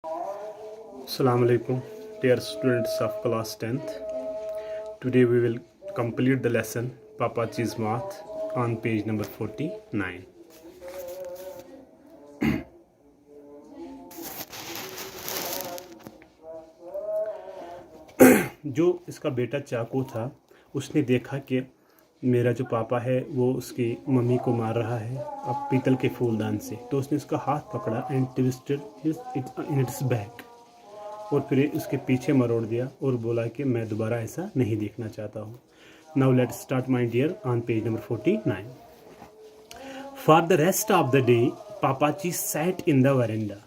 Assalamu alaikum, dear students of class 10th. Today we will complete the lesson Papachi's Math on page number 49. जो इसका बेटा चाकू था उसने देखा कि मेरा जो पापा है वो उसकी मम्मी को मार रहा है अब पीतल के फूलदान से, तो उसने उसका हाथ पकड़ा and twisted in its back और फिर उसके पीछे मरोड़ दिया और बोला कि मैं दोबारा ऐसा नहीं देखना चाहता हूँ. Now let's start my dear on page number 49. For the rest of the day Pappachi sat in the veranda.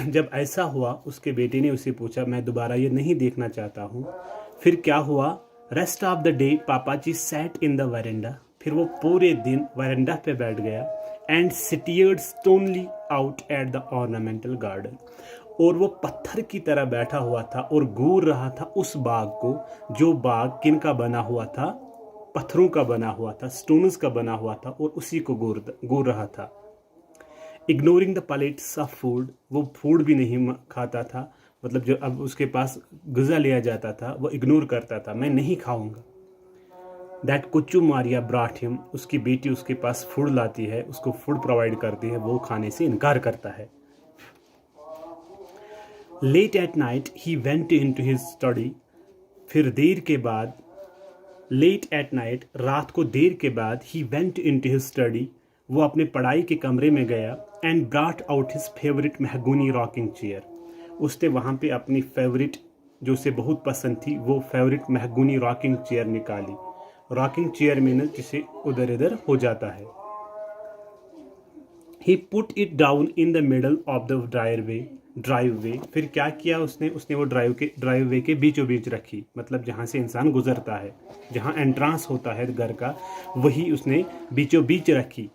जब ऐसा हुआ उसके बेटे ने उसे पूछा मैं दोबारा ये नहीं देखना चाहता हूँ. फिर क्या हुआ? Rest of the day Pappachi sat in the veranda. फिर वो पूरे दिन वरेंडा पे बैठ गया and stared stonily out at the ornamental garden. और वो पत्थर की तरह बैठा हुआ था और घूर रहा था उस बाग को, जो बाग किन का बना हुआ था? पत्थरों का बना हुआ था, स्टोन्स का बना हुआ था, और उसी को घूर रहा था. Ignoring the plates of food. वो फूड भी नहीं खाता था, मतलब जो अब उसके पास गुज़ा लिया जाता था वो इग्नोर करता था, मैं नहीं खाऊंगा. That Kochu Maria brought him. उसकी बेटी उसके पास फूड लाती है, उसको फूड प्रोवाइड करती है, वो खाने से इनकार करता है. Late at night he went into his study. फिर देर के बाद, लेट एट नाइट रात को देर के बाद, he went into his study. वो अपने पढ़ाई के कमरे में गया and brought out his favourite mahogany rocking chair. उसने वहाँ पे अपनी फेवरेट, जो उसे बहुत पसंद थी, वो फेवरेट महगूनी रॉकिंग चेयर निकाली. रॉकिंग चेयर में जिसे उधर इधर हो जाता है. He put it down in the middle of the driveway. फिर क्या किया उसने वो ड्राइव वे के बीचों बीच रखी, मतलब जहाँ से इंसान गुजरता है, जहाँ एंट्रांस होता है घर का, वही उसने बीचों बीच रखी.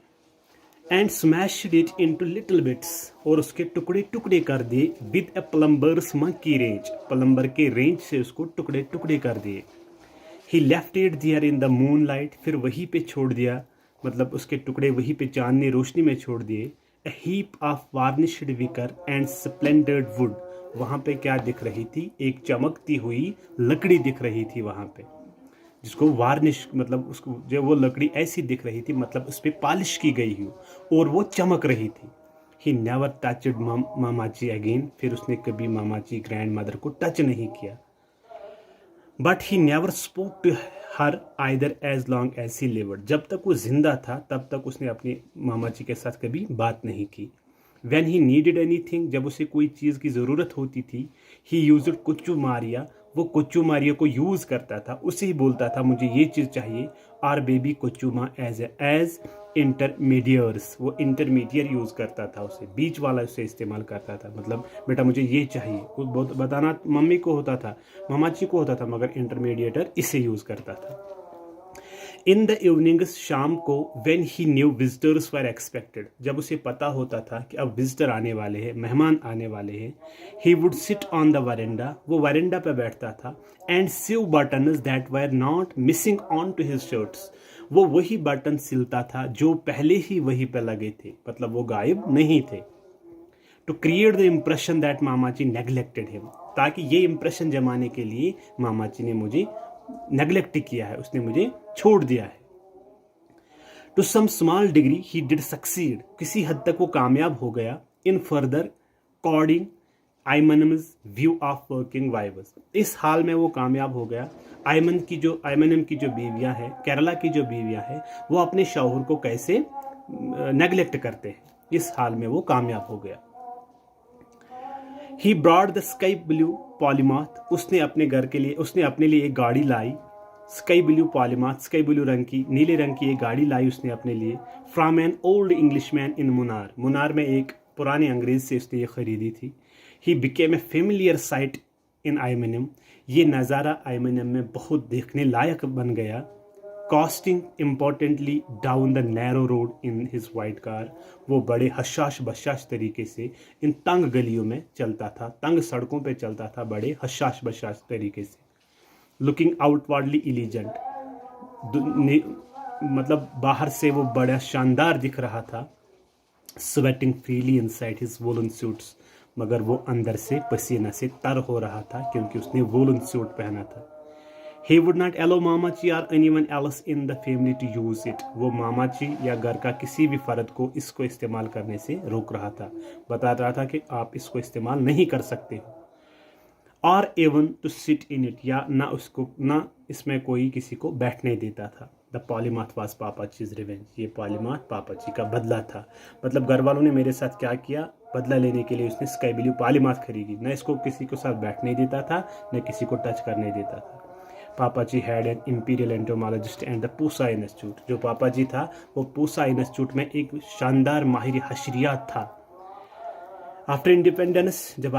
And smashed it into little bits. और उसके टुकड़े टुकड़े कर दिए. With a plumber's monkey wrench. Plumber के रेंज से उसको टुकड़े टुकड़े कर दिए. He left it there in the moonlight. फिर वहीं पे छोड़ दिया, मतलब उसके टुकड़े वहीं पे चांदनी रोशनी में छोड़ दिए. A heap of varnished wicker and splintered wood. वहाँ पे क्या दिख रही थी? एक चमकती हुई लकड़ी दिख रही थी वहाँ पे, जिसको वार्निश, मतलब उसको जो वो लकड़ी ऐसी दिख रही थी, मतलब उस पर पॉलिश की गई हो और वो चमक रही थी. ही नेवर टचड मामाची अगेन. फिर उसने कभी मामाची ग्रैंड मदर को टच नहीं किया. But he never spoke to her either as long as he lived. जब तक वो जिंदा था तब तक उसने अपनी मामाची के साथ कभी बात नहीं की. When he needed anything, जब उसे कोई चीज़ की ज़रूरत होती थी, he used कुच्चू मारिया. वो कुच्चू मारिया को यूज़ करता था, उसे ही बोलता था मुझे ये चीज़ चाहिए. और बेबी कुच्चूमा एज इंटरमीडियर्स. वो इंटरमीडियर यूज़ करता था, उसे बीच वाला उसे इस्तेमाल करता था, मतलब बेटा मुझे ये चाहिए. वो बहुत बताना मम्मी को होता था, मामाची को होता था, मगर इंटरमीडिएटर इसे यूज़ करता था. इन द इवनिंग्स, शाम को, when he new visitors were expected. जब उसे पता होता था कि अब विजिटर आने वाले हैं, मेहमान आने वाले हैं, he would sit on the veranda. वो वरेंडा पे बैठता था. And sew buttons that were not missing onto his shirts. वो वही बटन सिलता था जो पहले ही वहीं पे लगे थे, मतलब वो गायब नहीं थे. To create the impression that Mammachi neglected him. ताकि ये इम्प्रेशन जमाने के लिए मामाची ने मुझे नेग्लेक्ट किया है, उसने मुझे छोड़ दिया है. To some small degree he did succeed. किसी हद तक वो कामयाब हो गया. In further corroding Ayemenem's view of working wives. इस हाल में वो कामयाब हो गया. आइमनम की जो बीवियां हैं, केरला की जो बीवियां हैं, वो अपने शौहर को कैसे नेग्लेक्ट करते हैं, इस हाल में वो कामयाब हो गया. ही ब्रॉड द स्काई ब्लू पॉलीमाथ. उसने अपने लिए एक गाड़ी लाई. स्काई ब्लू पॉलीमाथ, स्काई ब्लू रंग की, नीले रंग की एक गाड़ी लाई उसने अपने लिए. From an old Englishman in Munnar. Munnar में एक पुराने अंग्रेज से उसने ये खरीदी थी. He became a familiar sight in Ayemenem. ये नज़ारा आइमनम में बहुत देखने लायक बन गया. Coasting importantly down the narrow road in his white car. वो बड़े हशाश बशाश तरीके से इन तंग गलियों में चलता था, तंग सड़कों पे चलता था, बड़े हशाश बशाश तरीके से. Looking outwardly एलिजेंट. मतलब बाहर से वो बड़ा शानदार दिख रहा था. Sweating freely inside his woollen suits. मगर वो अंदर से पसीना से तर हो रहा था क्योंकि उसने वूलन सूट पहना था। He would not allow मामाची or anyone else in the family to use it. वो मामाची या घर का किसी भी फर्द को इसको इस्तेमाल करने से रोक रहा था, बता रहा था कि आप इसको इस्तेमाल नहीं कर सकते हो। और even to sit in it, या ना इसमें कोई किसी को बैठने देता था। The polymath was Pappachi's revenge, ये पॉलीमाथ पापाची का बदला था। मतलब घर वालों ने मेरे साथ क्या किया, बदला लेने के लिए उसने स्काई ब्लू पॉलीमाथ खरीदी। न इसको किसी को साथ बैठने देता था, न किसी को टच करने देता था। Papaji had an imperial entomologist and the Pusa institute, जो पापाजी था वो पूसा इंस्टीट्यूट में एक शानदार माहिर हशरियात था। आफ्टर इंडिपेंडेंस, जब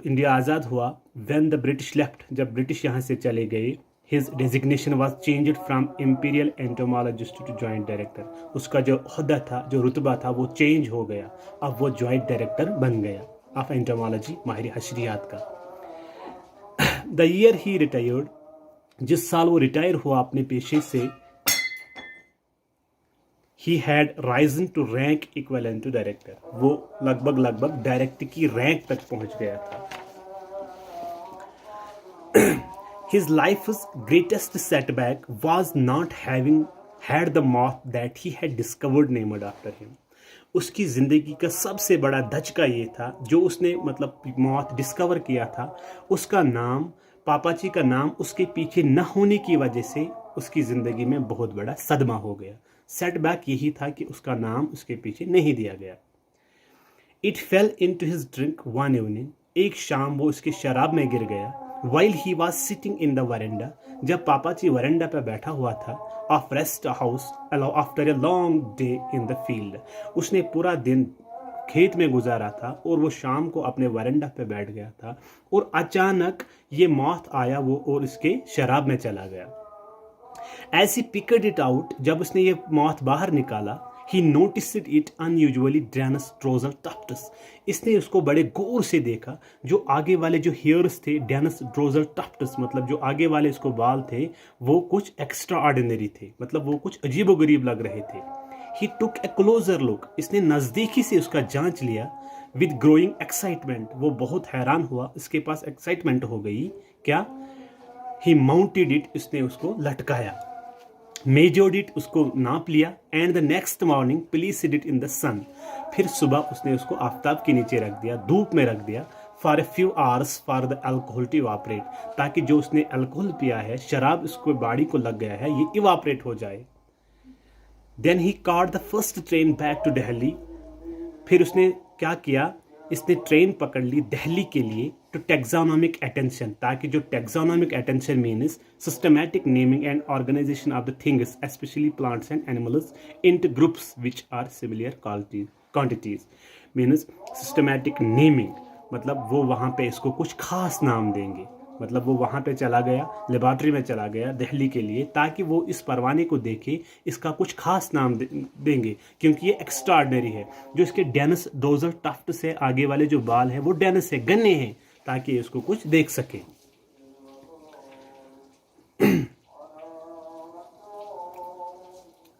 इंडिया आज़ाद हुआ, व्हेन द ब्रिटिश लेफ्ट, जब ब्रिटिश यहाँ से चले गए, his designation was changed from imperial entomologist to joint director. उसका जो ओहदा था, जो रुतबा था, वो चेंज हो गया। अब वो जॉइंट डायरेक्टर बन गया ऑफ एंटोमोलॉजी, माहिर हशरियात का। द ईयर ही रिटायर्ड, जिस साल वो रिटायर हुआ अपने पेशे से, he had risen to rank equivalent to director, वो लगभग डायरेक्टर की रैंक तक पहुंच गया था। His life's greatest setback was not having had the moth that he had discovered named after him. उसकी जिंदगी का सबसे बड़ा धचका ये था, जो उसने मतलब मौत डिस्कवर किया था, उसका नाम, पापाची का नाम उसके पीछे न होने की वजह से उसकी ज़िंदगी में बहुत बड़ा सदमा हो गया। सेटबैक यही था कि उसका नाम उसके पीछे नहीं दिया गया। It fell into his drink one evening, एक शाम वो उसके शराब में गिर गया। While he was sitting in the veranda, जब पापाची वरेंडा पर बैठा हुआ था, of rest house after a long day in the field, उसने पूरा दिन खेत में गुजारा था और वो शाम को अपने वरेंडा पे बैठ गया था और अचानक ये मौत आया वो और इसके शराब में चला गया। As he picked it out, जब उसने ये मौत बाहर निकाला, he noticed it unusually dense dorsal tufts, इसने उसको बड़े गौर से देखा। जो आगे वाले जो हेयर्स थे, डेनस ड्रोजल टफ्ट्स, मतलब जो आगे वाले इसको बाल थे, वो कुछ एक्स्ट्रा ऑर्डिनरी थे, मतलब वो कुछ अजीबोगरीब लग रहे थे। He took a closer look, इसने नज़दीकी से उसका जांच लिया। With growing excitement, वो बहुत हैरान हुआ, इसके पास एक्साइटमेंट हो गई। क्या? He mounted it, इसने उसको लटकाया। Measured it, उसको नाप लिया। And the next morning placed it in the sun, फिर सुबह उसने उसको आफताब के नीचे रख दिया, धूप में रख दिया। For a few hours for the alcohol to evaporate, ताकि जो उसने अल्कोहल पिया है, शराब उसको बॉडी को लग गया है, ये इवापरेट हो जाए। Then he caught the first train back to Delhi, फिर उसने क्या किया, इसने ट्रेन पकड़ ली दिल्ली के लिए, टू टेक्सोनोमिक अटेंशन, ताकि जो taxonomic attention means systematic naming and organisation of the things specially plants and animals into groups which are similar quantities, means systematic naming, मतलब वो वहाँ पे इसको कुछ खास नाम देंगे। मतलब वो वहाँ पे चला गया, लेबॉर्ट्री में चला गया दिल्ली के लिए, ताकि वो इस परवाने को देखे, इसका कुछ खास नाम देंगे, क्योंकि ये एक्स्ट्राऑर्डिनरी है। जो इसके डेनिस ड्रोजल टफ्ट से आगे वाले जो बाल हैं वो डेनिस है, गन्ने हैं, ताकि इसको कुछ देख सके।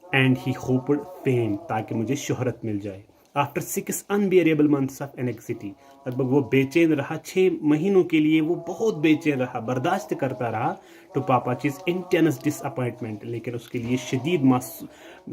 एंड ही होप्ड फेम, ताकि मुझे शोहरत मिल जाए। After 6 unbearable months of anxiety, लगभग वो बेचैन रहा 6 महीनों के लिए, वो बहुत बेचैन रहा, बर्दाश्त करता रहा। टू पापाचीज इंटेंस डिसअपॉइंटमेंट, लेकिन उसके लिए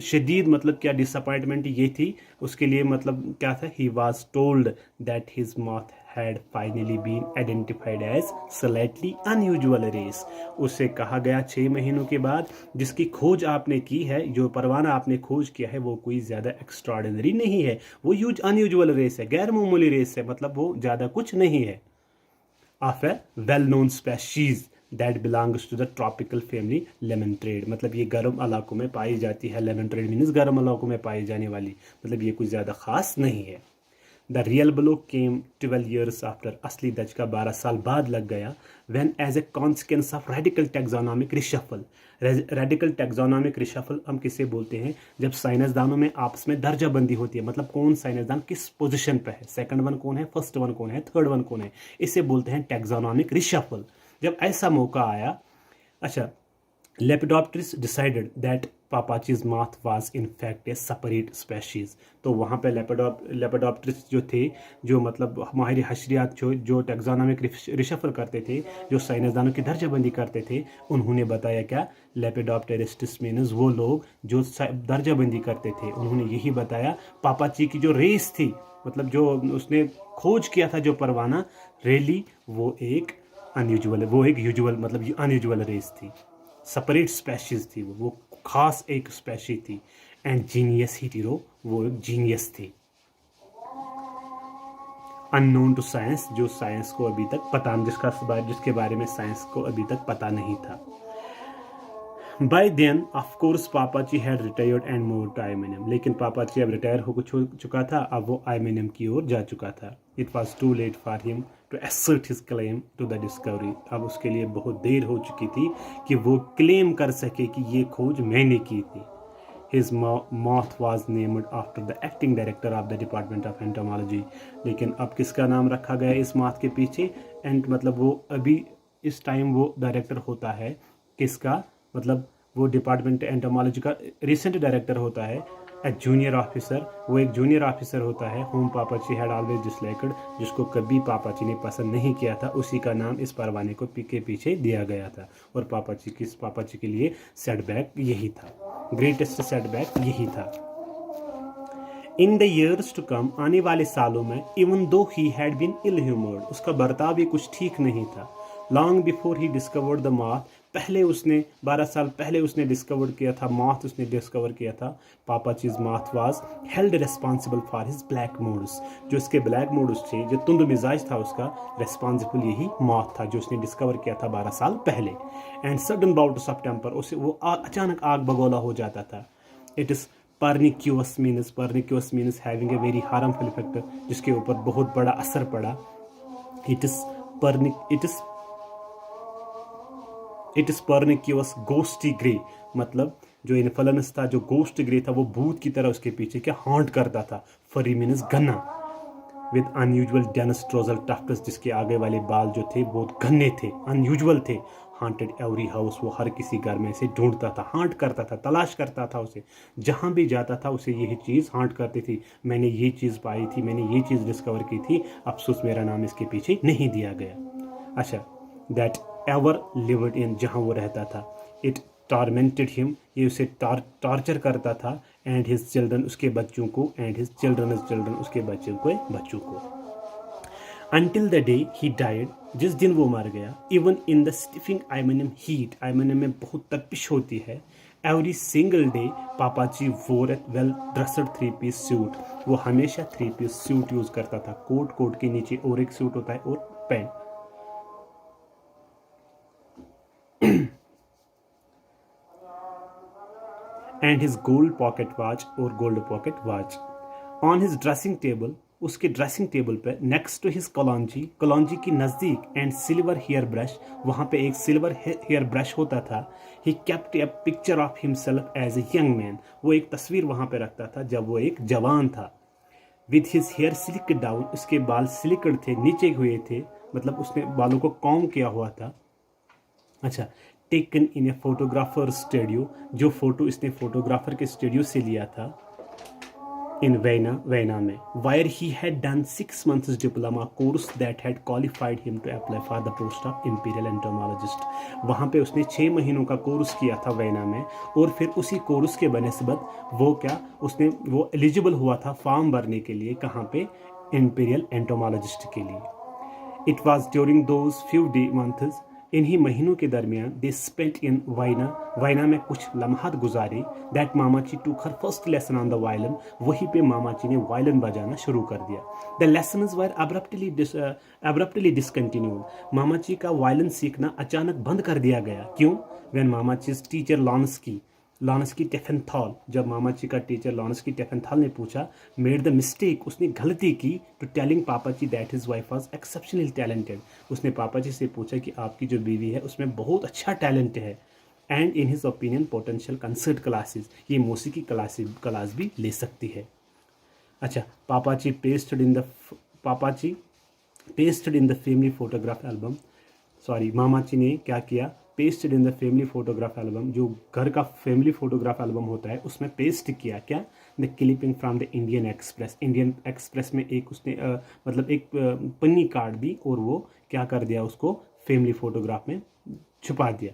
शदीद मतलब क्या डिसअपॉइंटमेंट ये थी उसके लिए, मतलब क्या था, he was told that his moth had finally been identified as slightly unusual race, उससे कहा गया 6 महीनों के बाद, जिसकी खोज आपने की है, जो परवाना आपने खोज किया है, वो कोई ज़्यादा एक्स्ट्राऑर्डिनरी नहीं है, वो अनयूजुअल रेस है, गैर मामूली रेस है, मतलब वो ज़्यादा कुछ नहीं है। Of a well known species that belongs to the tropical family lemon trade, मतलब ये गर्म इलाकों में पाई जाती है। लेमन ट्रेड मीन्स गर्म इलाकों में पाई जाने वाली, मतलब ये कुछ ज़्यादा खास नहीं है। The real blow came 12 years after, असली दचका 12 साल बाद लग गया। When as a consequence of radical taxonomic reshuffle, radical taxonomic reshuffle हम किसे बोलते हैं, जब साइंसदानों में आपस में दर्जाबंदी होती है, मतलब कौन साइंसदान किस पोजीशन पे है, सेकंड वन कौन है, फर्स्ट वन कौन है, थर्ड वन कौन है, इसे बोलते हैं टेक्सोनोमिक रिशफल। जब ऐसा मौका आया, अच्छा Lepidopteris decided that Papachi's moth was in fact a separate species. तो वहाँ पे लेपिडोप्टेरिस जो थे, जो मतलब माहिर हशरियात जो टेक्सोनोमिक रिशफल करते थे, जो साइंसदानों की दर्जाबंदी करते थे, उन्होंने बताया क्या, लेपिडोप्टेरिस्टिस मीन्स वो लोग जो दर्जाबंदी करते थे, उन्होंने यही बताया पापाची की जो रेस थी, मतलब जो उसने खोज किया था जो परवाना रेली, वो एक अनयूजुअल, वो एक यूजुअल मतलब अनयूजुअल रेस थी, सेपरेट स्पेशीज थी, वो खास एक स्पेशी थी। एंड जीनियस हीरो, वो एक जीनियस थी। अननोन टू साइंस, जो साइंस को अभी तक पता, जिसके बारे में साइंस को अभी तक पता नहीं था। By then, of course, पापाची had retired and moved to Imanium. लेकिन पापाची अब रिटायर हो चुका था, अब वो आइमेनियम की ओर जा चुका था। It was too late for him to assert his claim to the discovery. अब उसके लिए बहुत देर हो चुकी थी कि वो क्लेम कर सके कि ये खोज मैंने की थी। His moth was named after the acting director of the Department of Entomology. लेकिन अब किसका नाम रखा गया इस माथ के पीछे? एंड मतलब वो अभी इस टाइम वो डायरेक्टर होता है किसका, मतलब वो डिपार्टमेंट एंटोमोलॉजी का रिसेंट डायरेक्टर होता है। ए जूनियर ऑफिसर, वो एक जूनियर ऑफिसर होता है, होम पापाची हैड ऑलवेज डिसलाइक्ड, जिसको कभी पापाची ने पसंद नहीं किया था, उसी का नाम इस परवाने को के पीछे दिया गया था। और पापाची के लिए सेटबैक यही था, ग्रेटेस्ट सेटबैक यही था। In the years to come, आने वाले सालों में, even though he had been इल ह्यूमर्ड, उसका बर्ताव भी कुछ ठीक नहीं था। Long before he discovered the moth, पहले उसने 12 साल पहले उसने डिस्कवर किया था, माथ उसने डिस्कवर किया था। Pappachi's moth was held responsible for his black moods, जो इसके ब्लैक मूड्स थे, जो तुंद मिजाज था उसका, रिस्पॉन्सिबल यही माथ था जो उसने डिस्कवर किया था 12 साल पहले। And sudden bouts of temper, उसे वो अचानक आग बगोला हो जाता था। It is pernicious means having a very harmful effect, जिसके ऊपर बहुत बड़ा असर पड़ा। इट इज पर्निक्यूअस गोस्टी ग्रे, मतलब जो इन्फ्लुएंस था, जो गोस्ट ग्रे था, वो भूत की तरह उसके पीछे क्या हॉन्ट करता था। फरी मीन्स घना, विद अनयूजुअल डेंस ट्रोजल टफ्ट्स, जिसके आगे वाले बाल जो थे बहुत घने थे, अनयूजुअल थे। हांटेड एवरी हाउस, वो हर किसी घर में से ढूंढता था, हांट करता था, तलाश करता था उसे, जहाँ भी जाता था उसे यही चीज़ हांट करती थी, मैंने ये चीज़ पाई थी, मैंने ये चीज़ डिस्कवर की थी, अफसोस मेरा नाम इसके पीछे नहीं दिया गया। अच्छा, दैट एवर लिव्ड इन, जहाँ वो रहता था। इट टॉर्मेंटेड हिम, ये उसे टॉर्चर करता था। एंड हिज चिल्ड्रन, उसके बच्चों को, एंड हिज चिल्ड्रन उसके बच्चों को। Until the day he died, जिस दिन वो मर गया। इवन इन द स्टिफिंग आइमेनियम हीट, आइमेनियम में बहुत तपिश होती है। एवरी सिंगल डे पापाची वोर eight well dressed 3-piece suit, वो हमेशा 3-piece सूट यूज करता था। कोट के नीचे और एक सूट होता है और pant. And his gold pocket watch, और gold pocket watch. On his dressing table, उसके ड्रेसिंग टेबल पर, नेक्स्ट टू हिज कलौंजी की नज़दीक, एंड सिल्वर हेयर ब्रश, वहाँ पे एक सिल्वर हेयर ब्रश होता था। He kept a picture of himself as a young man, वो एक तस्वीर वहाँ पे रखता था जब वो एक जवान था। With his hair silk down, उसके बाल सिल्कड थे, नीचे हुए थे, मतलब उसने बालों को कॉम किया हुआ था। अच्छा, taken in a photographer studio, जो फोटो इसने फोटोग्राफर के स्टूडियो से लिया था इन वेना में। Where he had done 6 months diploma course that had qualified him to apply for the post of imperial entomologist. वहाँ पे उसने 6 महीनों का कोर्स किया था वेना में, और फिर उसी कोर्स के बनस्बत वो एलिजिबल हुआ था फॉर्म भरने के लिए, कहाँ पे, इंपीरियल एंटोमोलॉजिस्ट के लिए। It was during those few months, इन्हीं महीनों के दरमियान, दे स्पेंट इन वाइना में कुछ लम्हात गुजारे। That Mammachi took her first lesson on the violin, वहीं पे मामाची ने वायलिन बजाना शुरू कर दिया। The lessons were abruptly discontinued, Mammachi का वायलिन सीखना अचानक बंद कर दिया गया। क्यों? व्हेन मामाचीज टीचर लॉन्स्की टेफेंथॉल, जब मामाची का टीचर लॉन्स्की टेफेंथॉल ने पूछा, मेड द मिस्टेक, उसने गलती की, to telling Pappachi that his wife was exceptionally talented, उसने पापाजी से पूछा कि आपकी जो बीवी है उसमें बहुत अच्छा टैलेंट है। And in his opinion potential concert classes, ये मौसीकी क्लास भी ले सकती है। अच्छा, Pappachi pasted in the family photograph album, Mammachi ने क्या किया, pasted in the family photograph album, जो घर का फैमिली फोटोग्राफ एल्बम होता है उसमें पेस्ट किया क्या, the clipping from the Indian express. Indian express में एक उसने मतलब एक पन्नी काट दी और वो क्या कर दिया, उसको फैमिली फोटोग्राफ में छुपा दिया,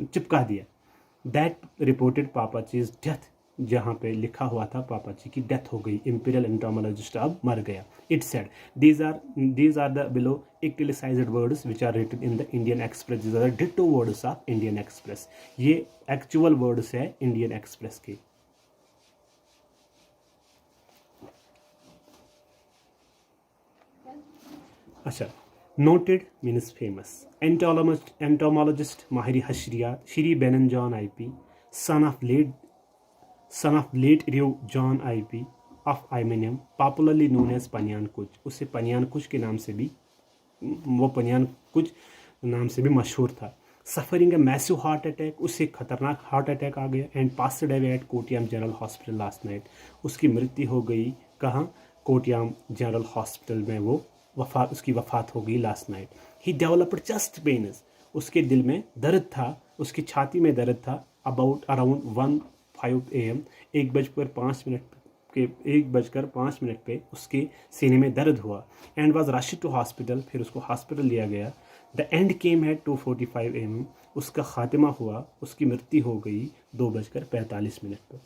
चिपका दिया। दैट रिपोर्टेड पापाचीज डेथ, जहाँ पे लिखा हुआ था पापाची की डेथ हो गई, इंपीरियल एंटोमोलॉजिस्ट अब मर गया। It said these are the below italicized words which are written in the Indian Express, these are the ditto words of Indian Express। ये एक्चुअल वर्ड्स है इंडियन एक्सप्रेस के। अच्छा, नोटेड मीन्स फेमस, एंटोमोलॉजिस्ट माहिर हशरियात Shri Benaan John IP, son of late Rev. John IP of Imenium, popularly known as Paniyan कुछ, उससे पनियान कुछ के नाम से भी, वो पनियान कुछ नाम से भी मशहूर था। Suffering a massive heart attack, उससे खतरनाक हार्ट अटैक आ गया, and passed away at Kottayam general hospital last night, उसकी मृत्यु हो गई कहाँ, कोटियाम जनरल हॉस्पिटल में वो उसकी वफात हो गई last night. He developed chest pens, उसके दिल में दर्द था, उसकी छाती में दर्द था, अराउंड 1:05 AM, 1:05 पे उसके सीने में दर्द हुआ, and was rush to hospital, फिर उसको हॉस्पिटल लिया गया। The end came at 2:45 AM, उसका खात्मा हुआ, उसकी मृत्यु हो गई 2:45 पर।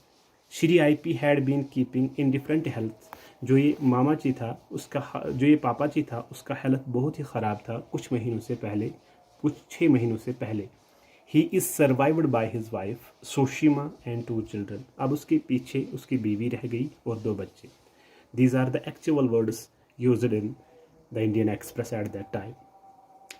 Shri IP had been keeping in different health, जो ये मामाची था उसका, जो ये पापाची था उसका हेल्थ बहुत ही ख़राब था कुछ 6 महीनों से पहले। He is survived by his wife Soshamma and 2 children, अब उसके पीछे उसकी बीवी रह गई और 2 बच्चे। These are the actual words used in the Indian express at that time.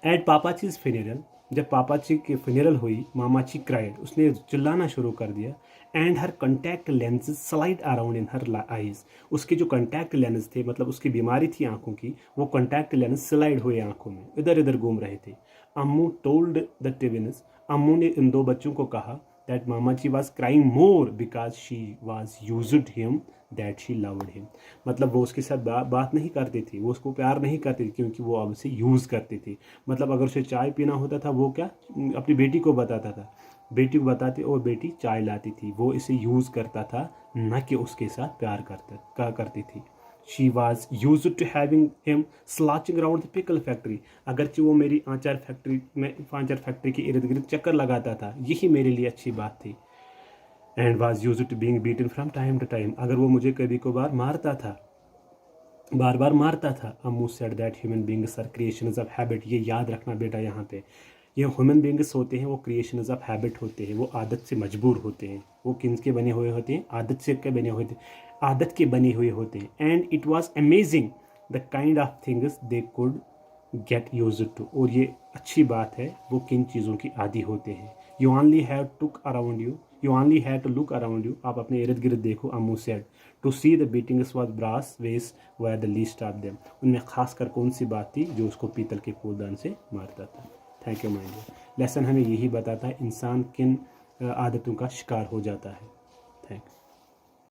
At Pappachi's funeral, जब पापाची की फ्यूनरल हुई, मामाची क्राइड, उसने चिल्लाना शुरू कर दिया, and her contact lenses slide around in her eyes, उसके जो कंटैक्ट लेंस थे, मतलब उसकी बीमारी थी आंखों की, वो कंटैक्ट लेंस स्लाइड हुए आंखों में, इधर इधर घूम रहे थे। अम्मू टोल्ड द ट्विन्स, अम्मू ने इन 2 बच्चों को कहा, दैट मामाची was crying more because she was used him that she loved him, मतलब वो उसके साथ बात नहीं करती थी, वो उसको प्यार नहीं करती थी, क्योंकि वो अब उसे यूज़ करती थी। मतलब अगर उसे चाय पीना होता था, वो क्या अपनी बेटी को बताता था, बेटी को बताती और बेटी चाय लाती थी, वो इसे यूज़ करता था, न कि उसके साथ प्यार करती थी। She was use to having him slouching around the pickle factory, अगरचे वो मेरी आचार फैक्ट्री के इर्द गिर्द चक्कर लगाता था, यही मेरे लिए अच्छी बात थी। And was use to being beaten from time to time, अगर वो मुझे कभी कभार मारता था, बार बार मारता था। Ammu said that human beings are creations of habit, ये याद रखना बेटा, यहाँ पे ये ह्यूमन बींग्स होते हैं, वो क्रिएशंस ऑफ हैबिट होते हैं, वो आदत से मजबूर होते हैं। वो किन्स के बने हुए होते हैं, आदत के बने हुए होते हैं। And it was amazing the kind of things they could get used to, और ये अच्छी बात है, वो किन चीज़ों की आदी होते हैं। You only have to look around you, आप अपने इर्द गिर्द देखो। Ammu said to see the beatings was brass vase were the least of them, उनमें खासकर कौन सी बात थी, जो उसको पीतल के फूलदान से मारता था। Thank you mind. लेसन हमें यही बताता है इंसान किन आदतों का शिकार हो जाता है। थैंक्स।